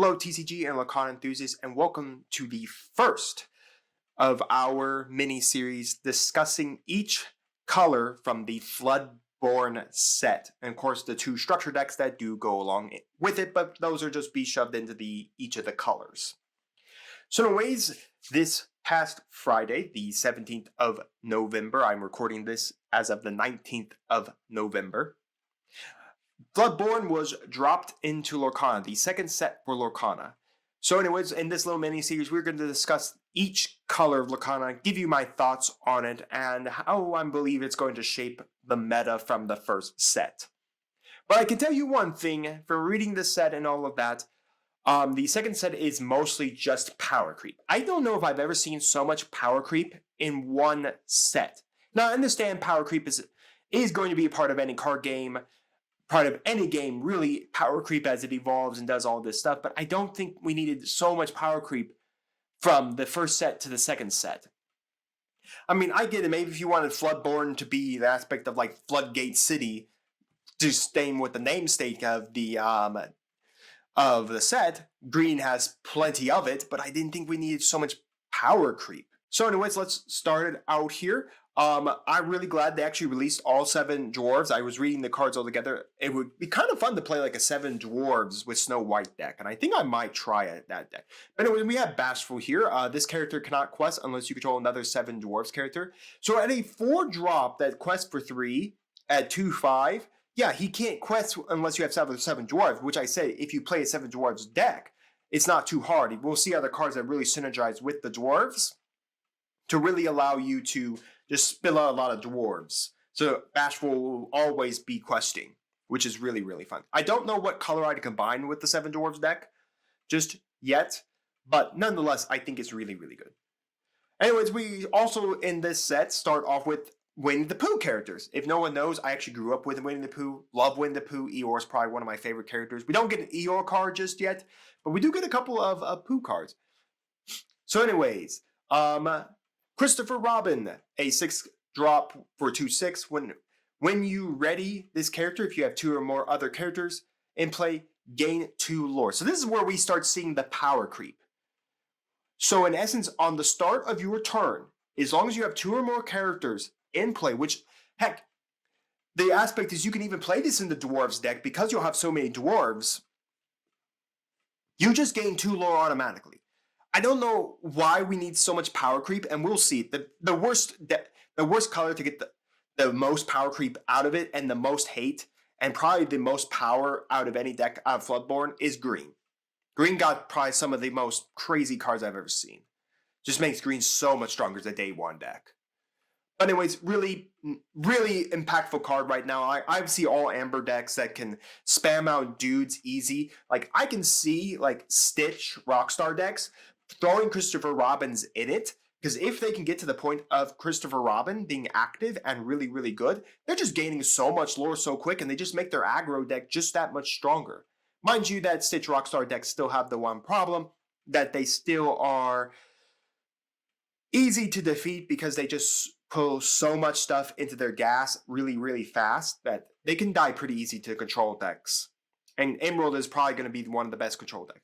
Hello TCG and Lorcana enthusiasts, and welcome to the first of our mini-series discussing each color from the Floodborn set. And of course the two structure decks that do go along with it, but those are just be shoved into each of the colors. So anyways, this past Friday, the 17th of November, I'm recording this as of the 19th of November, Floodborn was dropped into Lorcana, the second set for Lorcana. So anyways, in this little mini-series, we're going to discuss each color of Lorcana, give you my thoughts on it, and how I believe it's going to shape the meta from the first set. But I can tell you one thing, from reading the set and all of that, the second set is mostly just power creep. I don't know if I've ever seen so much power creep in one set. Now, I understand power creep is going to be a part of any card game, part of any game, really, power creep as it evolves and does all this stuff, but I don't think we needed so much power creep from the first set to the second set. I mean, I get it, maybe if you wanted Floodborn to be the aspect of like Floodgate City, just staying with the namesake of the set, green has plenty of it, but I didn't think we needed so much power creep. So anyways, let's start it out here. I'm really glad they actually released all 7 dwarves. I was reading the cards all together. It would be kind of fun to play like a 7 dwarves with Snow White deck, and I think I might try that deck. But anyway, we have Bashful here. This character cannot quest unless you control another 7 dwarves character. So at a 4-drop that quests for 3 at 2/5, yeah, he can't quest unless you have 7 dwarves, which I say if you play a 7 dwarves deck, it's not too hard. We'll see other cards that really synergize with the dwarves to really allow you to just spill out a lot of dwarves. So Bashful will always be questing, which is really, really fun. I don't know what color I'd combine with the 7 dwarves deck just yet, but nonetheless, I think it's really, really good. Anyways, we also in this set start off with Winnie the Pooh characters. If no one knows, I actually grew up with Winnie the Pooh, love Winnie the Pooh. Eeyore is probably one of my favorite characters. We don't get an Eeyore card just yet, but we do get a couple of Pooh cards. So anyways, Christopher Robin, a 6-drop for 2/6. When you ready this character, if you have 2 or more other characters in play, gain 2 lore. So this is where we start seeing the power creep. So in essence, on the start of your turn, as long as you have 2 or more characters in play, which, heck, the aspect is you can even play this in the dwarves deck because you'll have so many dwarves, you just gain 2 lore automatically. I don't know why we need so much power creep, and we'll see. The worst color to get the most power creep out of it and the most hate and probably the most power out of any deck out of Floodborn is green. Green got probably some of the most crazy cards I've ever seen. Just makes green so much stronger as a day 1 deck. But anyways, really, really impactful card right now. I see all Amber decks that can spam out dudes easy. Like, I can see, like, Stitch Rockstar decks throwing Christopher Robins in it, because if they can get to the point of Christopher Robin being active and really, really good, they're just gaining so much lore so quick, and they just make their aggro deck just that much stronger. Mind you, that Stitch Rockstar decks still have the one problem, that they still are easy to defeat because they just pull so much stuff into their gas really, really fast that they can die pretty easy to control decks. And Emerald is probably going to be one of the best control decks.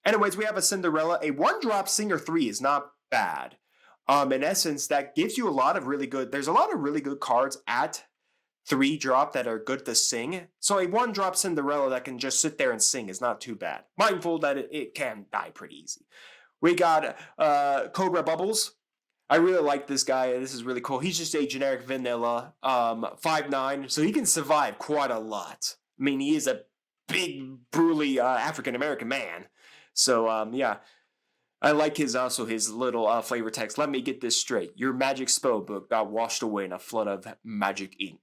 Anyways, we have a Cinderella. A 1-drop Singer 3 is not bad. In essence, that gives you a lot of really good... There's a lot of really good cards at 3-drop that are good to sing. So a 1-drop Cinderella that can just sit there and sing is not too bad. Mindful that it can die pretty easy. We got Cobra Bubbles. I really like this guy. This is really cool. He's just a generic vanilla 5'9", so he can survive quite a lot. I mean, he is a big, burly African-American man. So, yeah, I like his little flavor text. Let me get this straight. Your magic spell book got washed away in a flood of magic ink.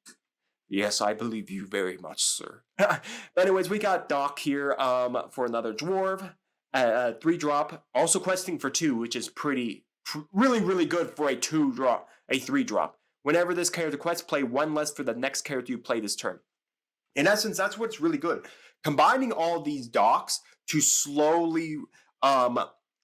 Yes, I believe you very much, sir. But anyways, we got Doc here for another dwarf. 3-drop, also questing for 2, which is really, really good for a 3-drop. Whenever this character quests, play 1 less for the next character you play this turn. In essence, that's what's really good. Combining all these docs to slowly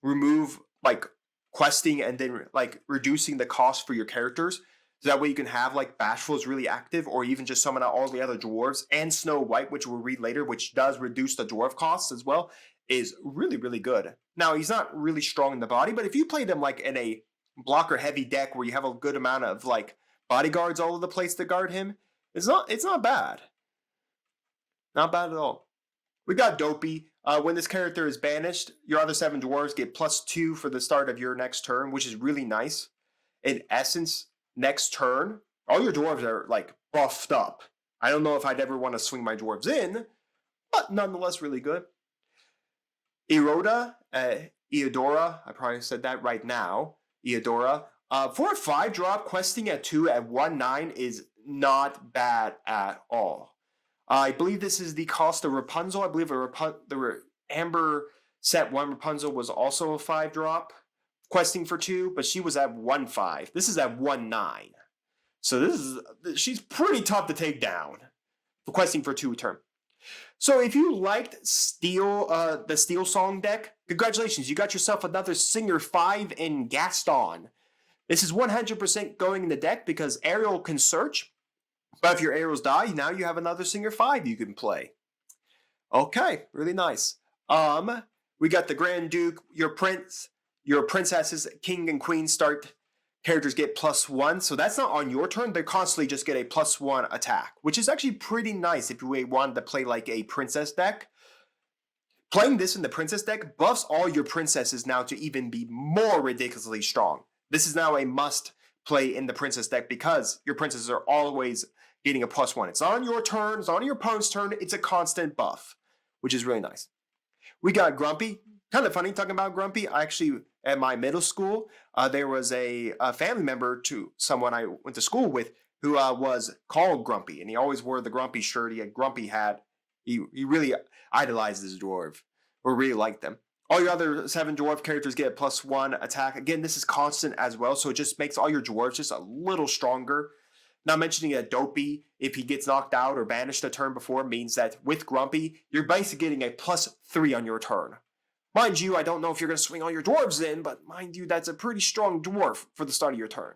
remove like questing and then like reducing the cost for your characters. So that way you can have like Bashful is really active, or even just summon out all the other dwarves and Snow White, which we'll read later, which does reduce the dwarf costs as well. is really, really good. Now, he's not really strong in the body, but if you play them like in a blocker heavy deck where you have a good amount of like bodyguards all over the place to guard him, it's not bad. Not bad at all. We got Dopey. When this character is banished, your other 7 dwarves get +2 for the start of your next turn, which is really nice. In essence, next turn, all your dwarves are like buffed up. I don't know if I'd ever want to swing my dwarves in, but nonetheless really good. Eodora, I probably said that right now. Eodora. For a 5-drop, questing at 2 at 1/9 is not bad at all. I believe this is the cost of Rapunzel. I believe the Amber set 1 Rapunzel was also a 5-drop, questing for 2, but she was at 1/5. This is at 1/9. So she's pretty tough to take down for questing for 2 a turn. So if you liked the Steel Song deck, congratulations, you got yourself another Singer 5 in Gaston. This is 100% going in the deck because Ariel can search, but if your Ariels die, now you have another Singer 5 you can play. Okay, really nice. We got the Grand Duke, your princesses, king and queen start characters get +1, so that's not on your turn. They constantly just get a +1 attack, which is actually pretty nice if you wanted to play like a princess deck. Playing this in the princess deck buffs all your princesses now to even be more ridiculously strong. This is now a must play in the princess deck because your princesses are always getting a +1. It's on your turn, it's on your opponent's turn, it's a constant buff, which is really nice. We got Grumpy. Kind of funny talking about Grumpy. I actually, at my middle school, there was a family member to someone I went to school with who was called Grumpy, and he always wore the Grumpy shirt. He had Grumpy hat. He really idolized this dwarf, or really liked them. All your other 7 dwarf characters get a +1 attack. Again, this is constant as well, so it just makes all your dwarves just a little stronger. Not mentioning that Dopey, if he gets knocked out or banished a turn before, means that with Grumpy, you're basically getting a +3 on your turn. Mind you, I don't know if you're going to swing all your dwarves in, but mind you, that's a pretty strong dwarf for the start of your turn.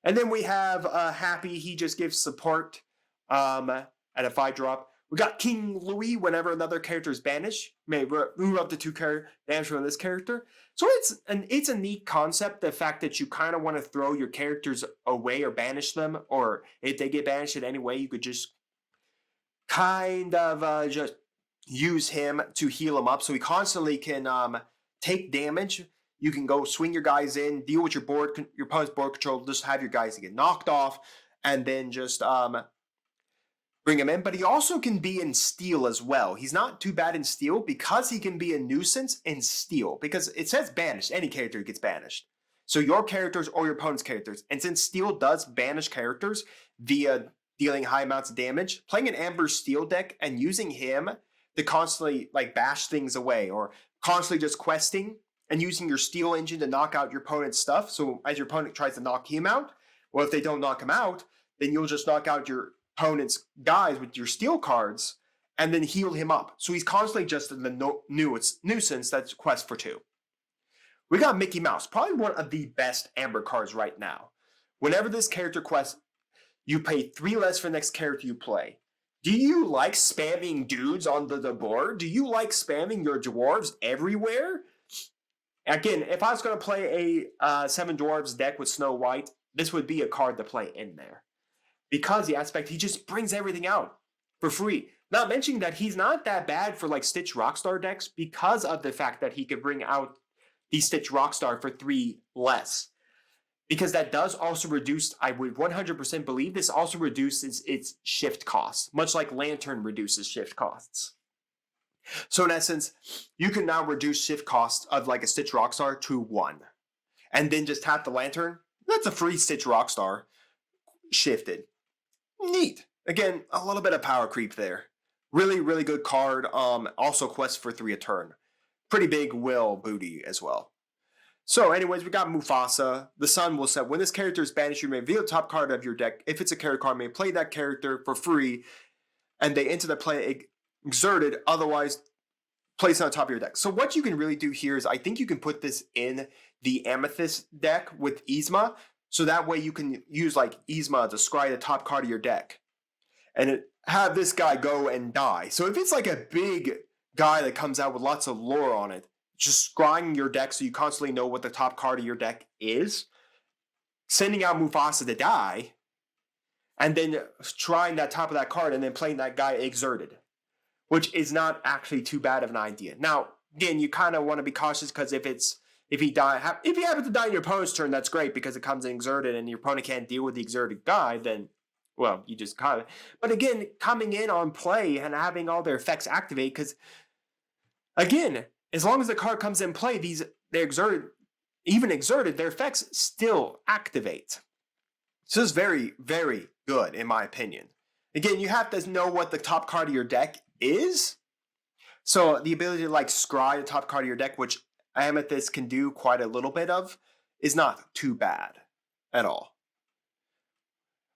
And then we have Happy. He just gives support at a 5-drop. We got King Louis. Whenever another character is banished, may move up to 2 damage from this character. So it's a neat concept, the fact that you kind of want to throw your characters away or banish them, or if they get banished in any way, you could just kind of just use him to heal him up, so he constantly can take damage. You can go swing your guys in, deal with your opponent's board control, just have your guys get knocked off, and then just bring him in. But he also can be in steel as well. He's not too bad in steel because he can be a nuisance in steel, because it says banished. Any character gets banished. So your characters or your opponent's characters. And since steel does banish characters via dealing high amounts of damage, playing an Amber Steel deck and using him to constantly like bash things away, or constantly just questing and using your steel engine to knock out your opponent's stuff. So as your opponent tries to knock him out, well, if they don't knock him out, then you'll just knock out your opponent's guys with your steel cards and then heal him up. So he's constantly just in the nuisance that's quest for 2. We got Mickey Mouse, probably one of the best Amber cards right now. Whenever this character quests, you pay 3 less for the next character you play. Do you like spamming dudes on the board? Do you like spamming your dwarves everywhere? Again, if I was going to play a 7 dwarves deck with Snow White, this would be a card to play in there. Because the aspect, he just brings everything out for free. Not mentioning that he's not that bad for like Stitch Rockstar decks because of the fact that he could bring out the Stitch Rockstar for 3 less. Because that does also reduce, I would 100% believe this also reduces its shift costs, much like Lantern reduces shift costs. So in essence, you can now reduce shift costs of like a Stitch Rockstar to 1. And then just tap the Lantern. That's a free Stitch Rockstar shifted. Neat. Again, a little bit of power creep there. Really, really good card. Also quest for 3 a turn. Pretty big will booty as well. So anyways, we got Mufasa. The sun will set. When this character is banished, you may reveal the top card of your deck. If it's a character card, you may play that character for free, and they enter the play exerted, otherwise place it on top of your deck. So what you can really do here is, I think you can put this in the Amethyst deck with Yzma, so that way you can use like Yzma to scry the top card of your deck, and have this guy go and die. So if it's like a big guy that comes out with lots of lore on it, just scrying your deck so you constantly know what the top card of your deck is, sending out Mufasa to die, and then trying that top of that card and then playing that guy exerted, which is not actually too bad of an idea. Now, again, you kind of want to be cautious because if he happens to die in your opponent's turn, that's great because it comes in exerted and your opponent can't deal with the exerted guy, then, well, you just kind of. But again, coming in on play and having all their effects activate, because, again, as long as the card comes in play, they're exerted, even exerted, their effects still activate. So this is very, very good, in my opinion. Again, you have to know what the top card of your deck is. So the ability to like scry the top card of your deck, which Amethyst can do quite a little bit of, is not too bad at all.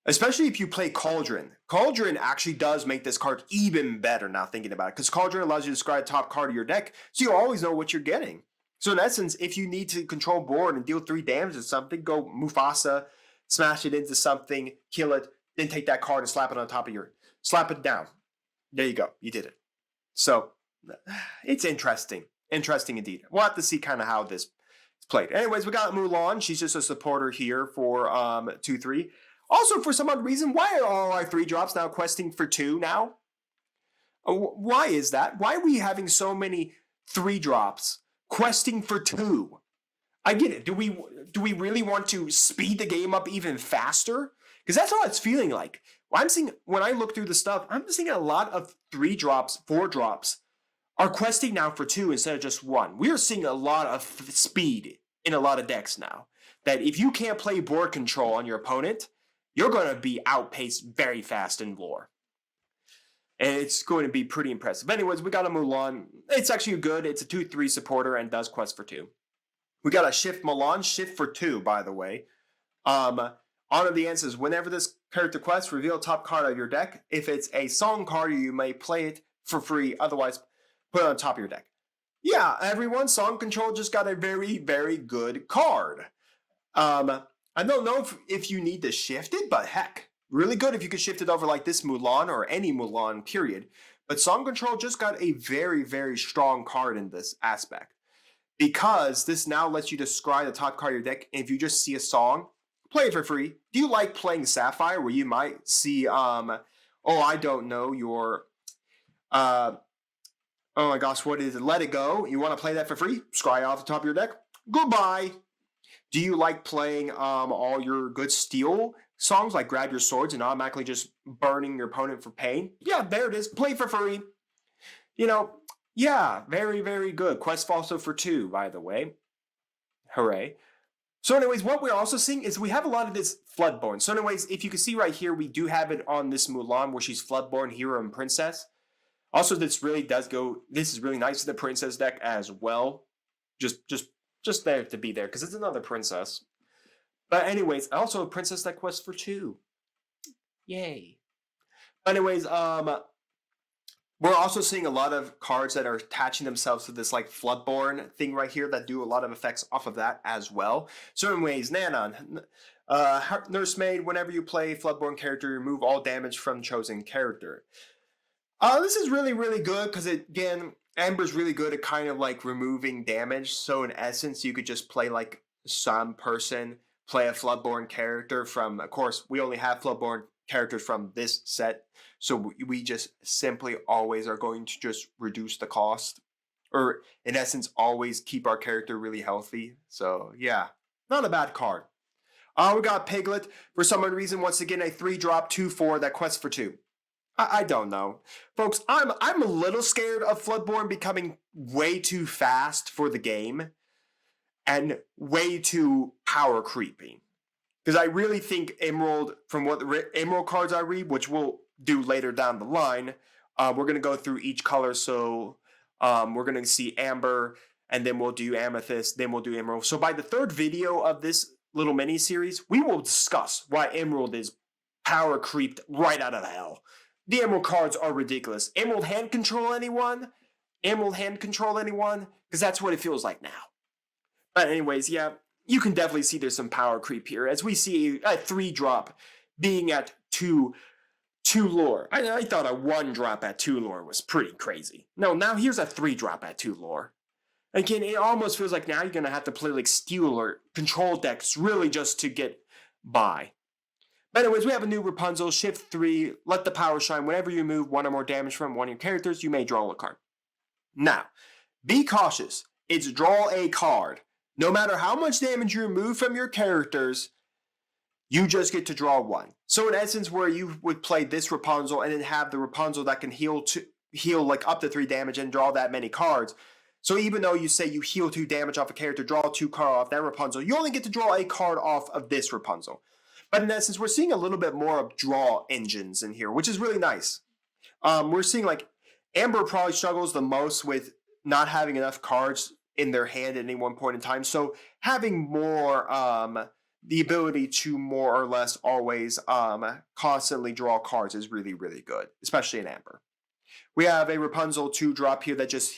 Especially if you play Cauldron. Cauldron actually does make this card even better now thinking about it, because Cauldron allows you to scry the top card of your deck, so you always know what you're getting. So in essence, if you need to control board and deal 3 damage to something, go Mufasa, smash it into something, kill it, then take that card and slap it on top of slap it down. There you go, you did it. So it's interesting. Interesting indeed. We'll have to see kind of how this is played. Anyways, we got Mulan. She's just a supporter here for 2-3. Also, for some odd reason, why are all our 3-drops now questing for 2 now? Why is that? Why are we having so many 3-drops questing for 2? I get it. Do we really want to speed the game up even faster? Because that's all it's feeling like. When I look through the stuff, I'm seeing a lot of 3-drops, 4-drops are questing now for 2 instead of just 1. We are seeing a lot of speed in a lot of decks now. That if you can't play board control on your opponent, you're going to be outpaced very fast in lore. And it's going to be pretty impressive. Anyways, we got a Mulan. It's actually good. It's a 2-3 supporter and does quest for 2. We got a Shift Mulan, Shift for 2, by the way. Honor the answers. Whenever this character quests, reveal top card of your deck. If it's a song card, you may play it for free. Otherwise, put it on top of your deck. Yeah, everyone, Song Control just got a very, very good card. I don't know if you need to shift it, but heck, really good if you could shift it over like this Mulan or any Mulan, period. But Song Control just got a very, very strong card in this aspect. Because this now lets you describe the top card of your deck, and if you just see a song, play it for free. Do you like playing Sapphire, where you might see, I don't know, your, oh my gosh, what is it? Let It Go. You want to play that for free? Scry off the top of your deck. Goodbye. Do you like playing all your good steel songs, like Grab Your Swords and automatically just burning your opponent for pain? Yeah, there it is. Play for free. You know, yeah, very, very good. Quest also for 2, by the way. Hooray. So anyways, what we're also seeing is we have a lot of this Floodborn. So anyways, if you can see right here, we do have it on this Mulan where she's Floodborn, hero, and princess. Also, this is really nice for the princess deck as well. Just there to be there, because it's another princess. But anyways, also a princess that quests for 2. Yay. Anyways, we're also seeing a lot of cards that are attaching themselves to this like Floodborn thing right here that do a lot of effects off of that as well. So anyways, Nana, Nursemaid, whenever you play Floodborn character, remove all damage from chosen character. This is really, really good because, again, Amber's really good at kind of like removing damage. So in essence, you could just play like some person, play a Floodborn character from, of course, we only have Floodborn characters from this set. So we just simply always are going to just reduce the cost. Or in essence, always keep our character really healthy. So yeah, not a bad card. We got Piglet. For some reason, once again, a 3-drop 2/4 that quests for 2. I don't know. Folks, I'm a little scared of Floodborn becoming way too fast for the game and way too power creepy. Because I really think Emerald, from what the Emerald cards I read, which we'll do later down the line, we're going to go through each color. So we're going to see Amber, and then we'll do Amethyst, then we'll do Emerald. So by the 3rd video of this little mini-series, we will discuss why Emerald is power creeped right out of hell. The Emerald cards are ridiculous. Emerald hand control anyone? Emerald hand control anyone? Because that's what it feels like now. But anyways, yeah, you can definitely see there's some power creep here. As we see a 3-drop being at 2 2 lore. I thought a 1 drop at 2 lore was pretty crazy. No, now here's a 3 drop at 2 lore. Again, it almost feels like now you're going to have to play like steel or control decks really just to get by. But anyways, we have a new Rapunzel, shift 3, let the power shine. Whenever you move 1 or more damage from one of your characters, you may draw a card. Now, be cautious. It's draw a card. No matter how much damage you remove from your characters, you just get to draw 1. So in essence, where you would play this Rapunzel and then have the Rapunzel that can heal like up to 3 damage and draw that many cards. So even though you say you heal 2 damage off a character, draw 2 cards off that Rapunzel, you only get to draw a card off of this Rapunzel. But in essence, we're seeing a little bit more of draw engines in here, which is really nice. We're seeing like Amber probably struggles the most with not having enough cards in their hand at any one point in time. So having more the ability to more or less always constantly draw cards is really, really good, especially in Amber. We have a Rapunzel 2 drop here that just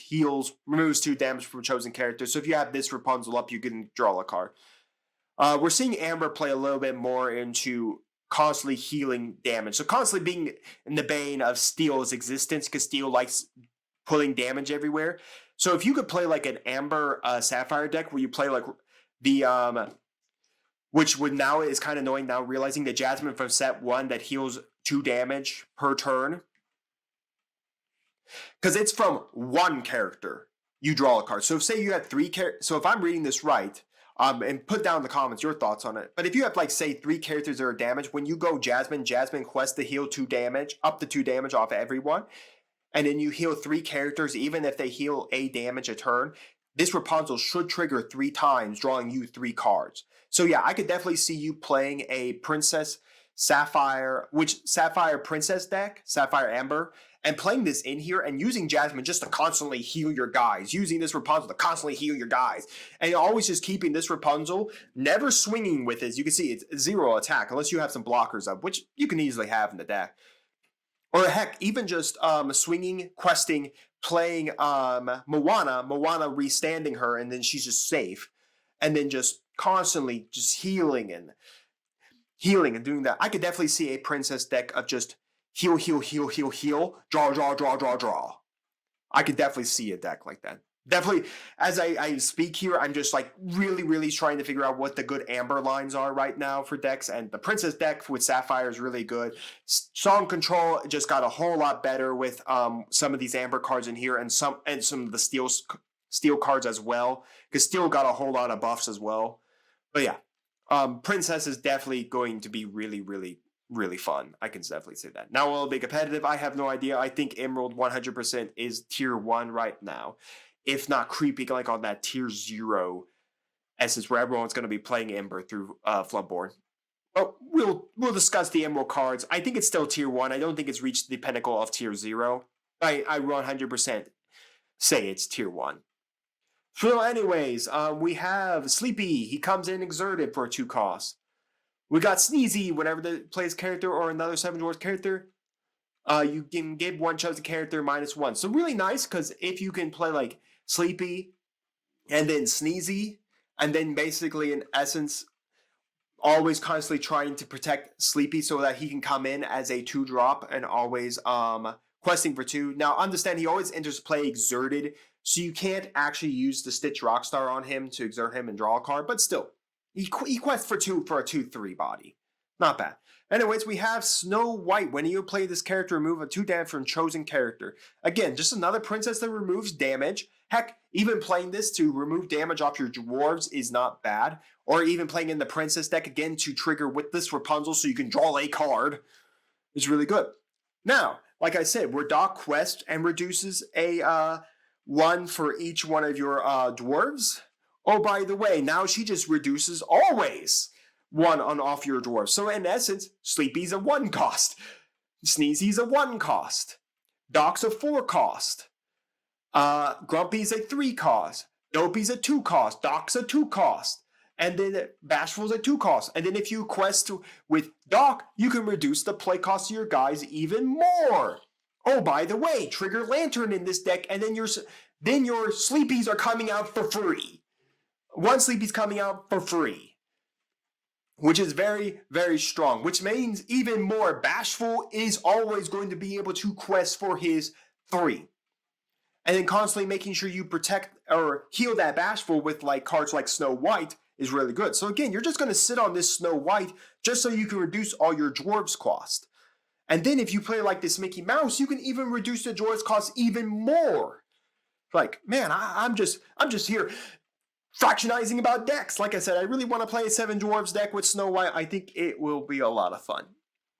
removes 2 damage from a chosen character. So if you have this Rapunzel up, you can draw a card. We're seeing Amber play a little bit more into constantly healing damage. So constantly being in the bane of Steel's existence, because Steel likes pulling damage everywhere. So if you could play like an Amber Sapphire deck where you play like the which would now is kind of annoying now, realizing the Jasmine from set 1 that heals 2 damage per turn. Because it's from 1 character, you draw a card. So say you had 3 characters. So if I'm reading this right, and put down in the comments your thoughts on it. But if you have like say 3 characters that are damaged, when you go Jasmine quests to heal 2 damage, up to 2 damage off of everyone, and then you heal 3 characters, even if they heal a damage a turn, this Rapunzel should trigger 3 times, drawing you 3 cards. So yeah, I could definitely see you playing a Princess Sapphire, Sapphire Princess deck, Sapphire Amber, and playing this in here and using Jasmine just to constantly heal your guys, using this Rapunzel to constantly heal your guys, and always just keeping this Rapunzel never swinging with it. As you can see, it's 0 attack unless you have some blockers up, which you can easily have in the deck. Or heck, even just swinging, questing, playing Moana restanding her, and then she's just safe, and then just constantly just healing and doing that. I could definitely see a princess deck of just heal, draw. I could definitely see a deck like that. Definitely, as I speak here, I'm just like really trying to figure out what the good Amber lines are right now for decks, and the Princess deck with Sapphire is really good. Song Control just got a whole lot better with some of these Amber cards in here, and some of the Steel cards as well, because Steel got a whole lot of buffs as well. But yeah, Princess is definitely going to be really fun. I can definitely say that. Now, will it be competitive? I have no idea. I think Emerald 100% is tier 1 right now, if not creeping like on that tier 0 essence where everyone's going to be playing Ember through Floodborn. But we'll discuss the Emerald cards. I think it's still tier 1. I don't think it's reached the pinnacle of tier 0. I 100% say it's tier 1. So anyways, we have Sleepy. He comes in exerted for a 2 cost. We got Sneezy. Whenever they plays character or another 7 dwarves character, you can give one chosen character -1. So really nice, because if you can play like Sleepy and then Sneezy, and then basically in essence always constantly trying to protect Sleepy so that he can come in as a 2 drop and always questing for 2. Now understand he always enters play exerted, so you can't actually use the Stitch Rockstar on him to exert him and draw a card, but still, he quests for 2 for a 2/3 body. Not bad. Anyways, we have Snow White. When you play this character, remove a 2 damage from chosen character. Again, just another princess that removes damage. Heck, even playing this to remove damage off your dwarves is not bad. Or even playing in the princess deck again to trigger with this Rapunzel so you can draw a card is really good. Now, like I said, where Doc quests and reduces a 1 for each one of your dwarves. Oh, by the way, now she just reduces always 1 on off your dwarves. So in essence, Sleepy's a 1 cost. Sneezy's a 1 cost. Doc's a 4 cost. Grumpy's a 3 cost. Dopey's a 2 cost. Doc's a 2 cost. And then Bashful's a 2 cost. And then if you quest with Doc, you can reduce the play cost of your guys even more. Oh, by the way, trigger Lantern in this deck, and then your Sleepies are coming out for free. 1 Sleepy's coming out for free. which is very, very strong, which means even more Bashful is always going to be able to quest for his 3. And then constantly making sure you protect or heal that Bashful with like cards like Snow White is really good. So again, you're just going to sit on this Snow White just so you can reduce all your dwarves cost. And then if you play like this Mickey Mouse, you can even reduce the dwarves cost even more. Like, man, I'm just here fractionizing about decks. Like I said, I really want to play a 7 dwarves deck with Snow White. I think it will be a lot of fun.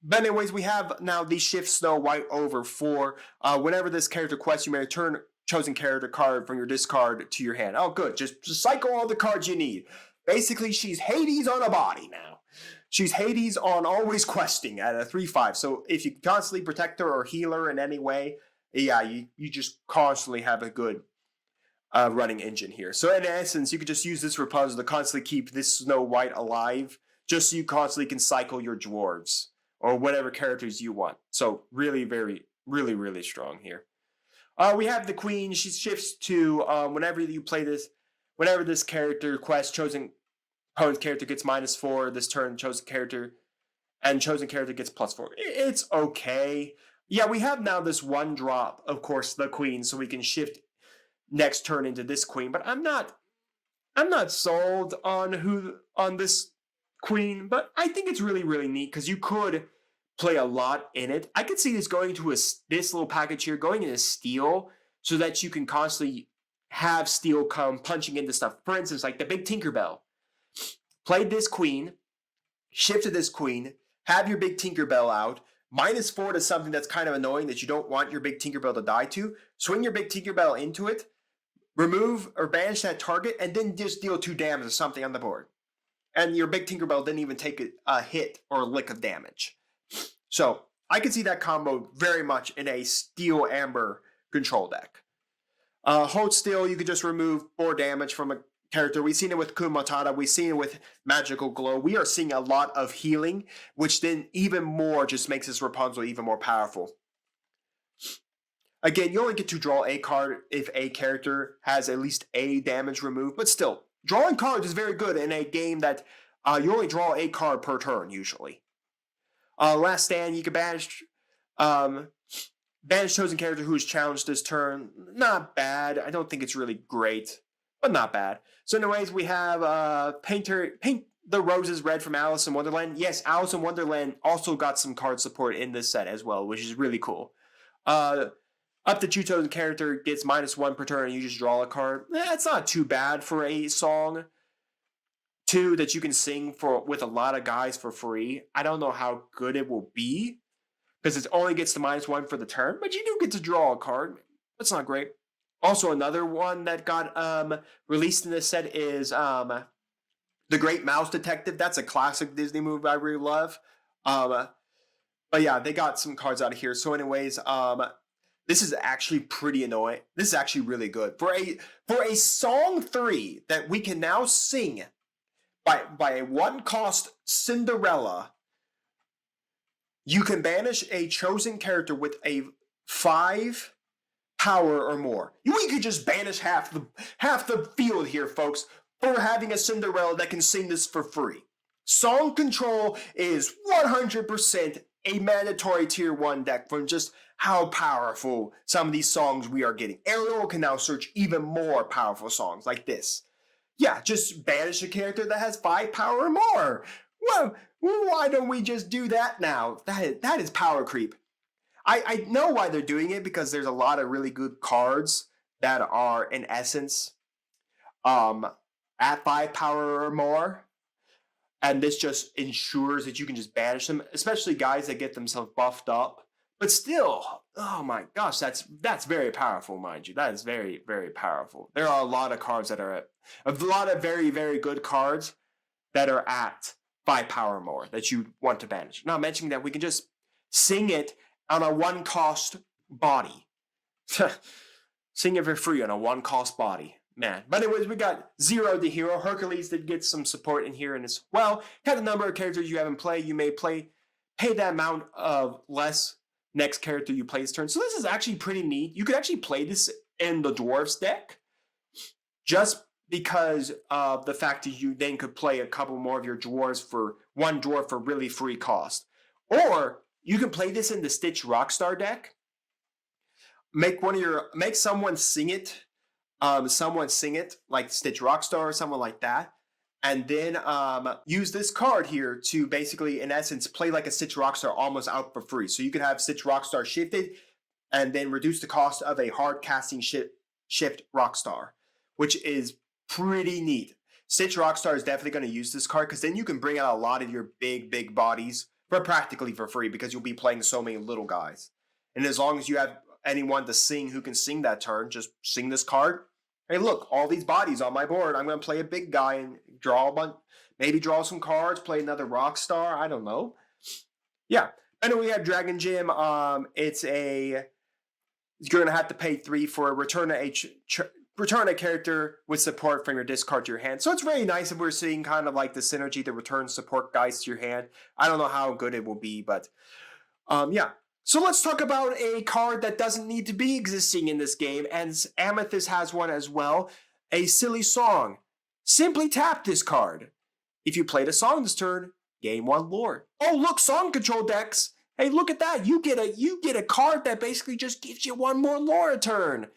But anyways, we have now the shift Snow White over for whenever this character quests, you may return chosen character card from your discard to your hand. Oh, good. Just cycle all the cards you need. Basically, she's Hades on a body now. She's Hades on always questing at a 3/5. So if you constantly protect her or heal her in any way, yeah, you just constantly have a good running engine here. So in essence, you could just use this Rapunzel to constantly keep this Snow White alive, just so you constantly can cycle your dwarves or whatever characters you want. So really, really strong here. We have the Queen. She shifts to whenever you play this, whenever this character quest, chosen opponent's character gets -4 this turn, chosen character gets +4. It's okay. Yeah, we have now this 1 drop, of course, the Queen, so we can shift next turn into this Queen, but I'm not sold on this Queen, but I think it's really neat because you could play a lot in it. I could see this going to this little package here, going into Steel, so that you can constantly have Steel come punching into stuff. For instance, like the big Tinkerbell. Played this Queen, shifted this Queen, have your big Tinkerbell out, -4 to something that's kind of annoying that you don't want your big Tinkerbell to die to. Swing your big Tinkerbell into it, remove or banish that target, and then just deal 2 damage or something on the board. And your big Tinkerbell didn't even take a hit or a lick of damage. So I can see that combo very much in a Steel Amber control deck. Hold Still, you could just remove 4 damage from a character. We've seen it with Kun Matata. We've seen it with Magical Glow. We are seeing a lot of healing, which then even more just makes this Rapunzel even more powerful. Again, you only get to draw a card if a character has at least a damage removed, but still, drawing cards is very good in a game that you only draw a card per turn, usually. Last Stand, you can banish chosen character who is challenged this turn. Not bad. I don't think it's really great, but not bad. So anyways, we have Paint the Roses Red from Alice in Wonderland. Yes, Alice in Wonderland also got some card support in this set as well, which is really cool. Up to 2 chosen character gets -1 per turn and you just draw a card. That's not too bad for a song 2 that you can sing with a lot of guys for free. I don't know how good it will be because it only gets to -1 for the turn, but you do get to draw a card. That's not great. Also, another one that got released in this set is The Great Mouse Detective. That's a classic Disney movie I really love. But yeah, they got some cards out of here. So anyways, this is actually pretty annoying. This is actually really good. For a song 3 that we can now sing by a 1-cost Cinderella, you can banish a chosen character with a 5 power or more. We could just banish half the field here, folks, for having a Cinderella that can sing this for free. Song Control is 100% a mandatory tier 1 deck from just how powerful some of these songs we are getting. Ariel can now search even more powerful songs like this. Yeah, just banish a character that has 5 power or more. Well, why don't we just do that now? That is power creep. I know why they're doing it, because there's a lot of really good cards that are, in essence, at 5 power or more. And this just ensures that you can just banish them, especially guys that get themselves buffed up. But still, oh my gosh, that's very powerful, mind you. That is very, very powerful. There are a lot of cards that are a lot of very, very good cards that are at 5 power or more that you want to banish. Not mentioning that we can just sing it on a 1-cost body. Sing it for free on a 1-cost body. Man. But anyways, we got Zero the Hero. Hercules did get some support in here and as well. Had a number of characters you have in play. You may pay that amount of less next character you play this turn. So this is actually pretty neat. You could actually play this in the Dwarves deck just because of the fact that you then could play a couple more of your Dwarves for one dwarf for really free cost. Or you can play this in the Stitch Rockstar deck. Make someone sing it. Someone sing it like Stitch Rockstar or someone like that. And then use this card here to basically, in essence, play like a Stitch Rockstar almost out for free. So you can have Stitch Rockstar shifted and then reduce the cost of a hard casting shift Rockstar, which is pretty neat. Stitch Rockstar is definitely going to use this card because then you can bring out a lot of your big bodies for practically for free because you'll be playing so many little guys. And as long as you have anyone to sing who can sing that turn, just sing this card. Hey, look, all these bodies on my board. I'm going to play a big guy and draw a bunch, maybe draw some cards, play another Rockstar. I don't know. Yeah. And then we have Dragon Gym. You're going to have to pay 3 for a return a character with support from your discard to your hand. So it's very nice if we're seeing kind of like the synergy to return support guys to your hand. I don't know how good it will be, but yeah. So let's talk about a card that doesn't need to be existing in this game, and Amethyst has one as well, a silly song. Simply tap this card. If you played a song this turn, gain 1 lore. Oh, look, song control decks. Hey, look at that. You get a card that basically just gives you 1 more lore a turn.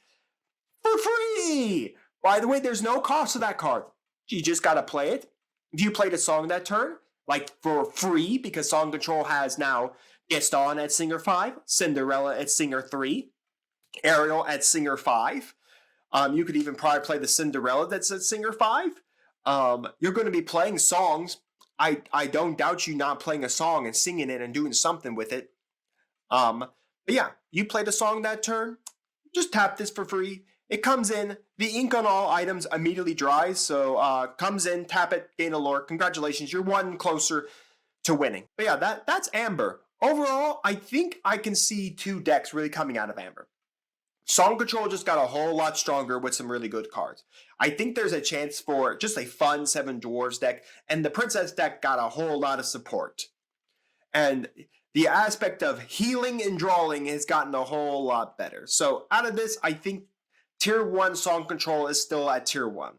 For free! By the way, there's no cost to that card. You just gotta play it. If you played a song that turn, like for free, because Song Control has now Gaston at Singer 5, Cinderella at Singer 3, Ariel at Singer 5. You could even probably play the Cinderella that's at Singer 5. You're going to be playing songs. I don't doubt you not playing a song and singing it and doing something with it. But yeah, you played a song that turn, just tap this for free. It comes in, the ink on all items immediately dries, so comes in, tap it, gain a lore. Congratulations, you're 1 closer to winning. But yeah, that's Amber. Overall, I think I can see 2 decks really coming out of Amber. Song Control just got a whole lot stronger with some really good cards. I think there's a chance for just a fun 7 Dwarves deck, and the Princess deck got a whole lot of support. And the aspect of healing and drawing has gotten a whole lot better. So out of this, I think Tier 1 Song Control is still at Tier 1.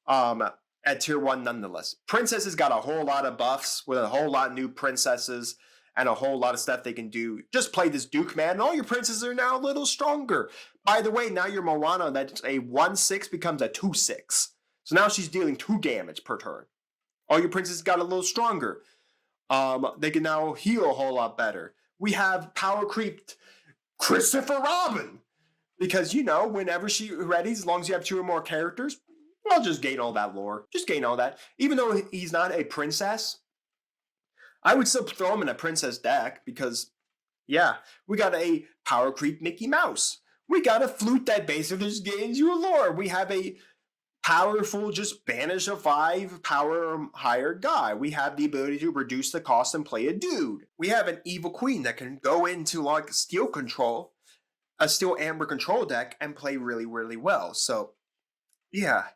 At Tier 1 nonetheless. Princess has got a whole lot of buffs with a whole lot of new princesses and a whole lot of stuff they can do. Just play this Duke, man, and all your princesses are now a little stronger. By the way, now your Moana, that's a 1/6 becomes a 2/6. So now she's dealing 2 damage per turn. All your princesses got a little stronger. They can now heal a whole lot better. We have power creeped Christopher Robin. Because, you know, whenever she ready, as long as you have 2 or more characters, I'll just gain all that lore. Just gain all that. Even though he's not a princess, I would still throw him in a princess deck because, yeah, we got a power creep Mickey Mouse. We got a flute that basically just gains you a lore. We have a powerful, just banish a 5 power or higher guy. We have the ability to reduce the cost and play a dude. We have an evil queen that can go into like Steel Control, a Steel Amber control deck, and play really, really well. So, yeah.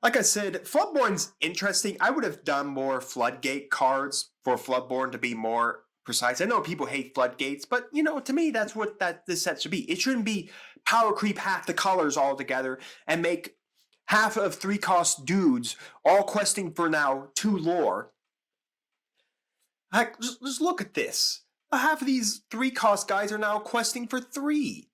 Like I said, Floodborn's interesting. I would have done more Floodgate cards for Floodborn to be more precise. I know people hate Floodgates, but, you know, to me, that's what this set should be. It shouldn't be power creep half the colors all together and make half of 3-cost dudes all questing for now 2 lore. Heck, just look at this. Half of these 3-cost guys are now questing for 3.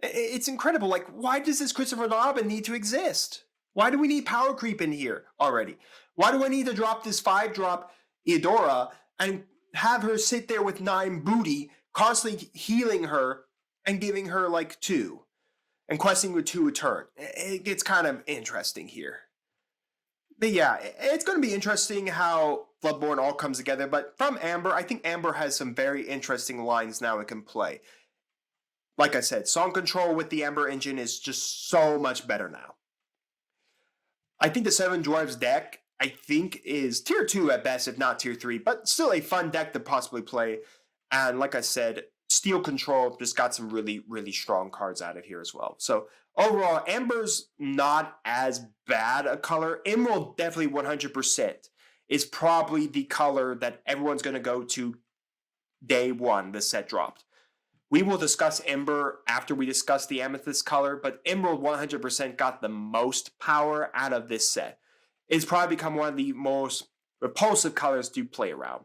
It's incredible. Like, why does this Christopher Robin need to exist? Why do we need power creep in here already? Why do I need to drop this 5-drop Eudora and have her sit there with 9 booty, constantly healing her and giving her like 2 and questing with 2 a turn? It gets kind of interesting here. But yeah, it's going to be interesting how Floodborn all comes together. But from Amber, I think Amber has some very interesting lines now it can play. Like I said, Song Control with the Amber engine is just so much better now. I think the 7 Dwarves deck, I think, is Tier 2 at best, if not Tier 3, but still a fun deck to possibly play. And like I said, Steel Control just got some really, really strong cards out of here as well. So overall, Amber's not as bad a color. Emerald, definitely 100%, is probably the color that everyone's going to go to day 1 the set dropped. We will discuss Ember after we discuss the Amethyst color, but Emerald 100% got the most power out of this set. It's probably become one of the most repulsive colors do play around.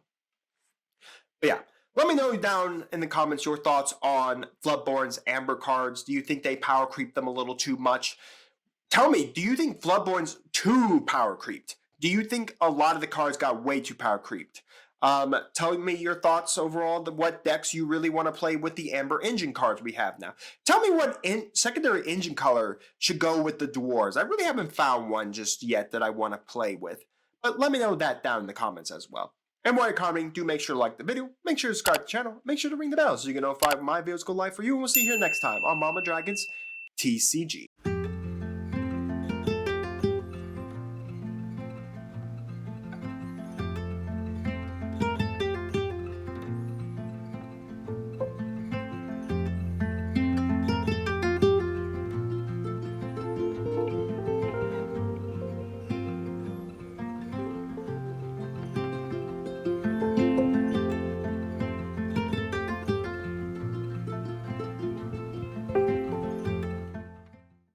But yeah, let me know down in the comments your thoughts on Floodborn's Amber cards. Do you think they power creep them a little too much? Tell me, do you think Floodborn's too power creeped? Do you think a lot of the cards got way too power creeped? Tell me your thoughts overall, what decks you really want to play with the Amber engine cards we have now. Tell me what secondary engine color should go with the Dwarves. I really haven't found one just yet that I want to play with. But let me know that down in the comments as well. And while you're commenting, do make sure to like the video, make sure to subscribe to the channel, make sure to ring the bell so you can know if my videos go live for you. And we'll see you here next time on Mama Dragon's TCG.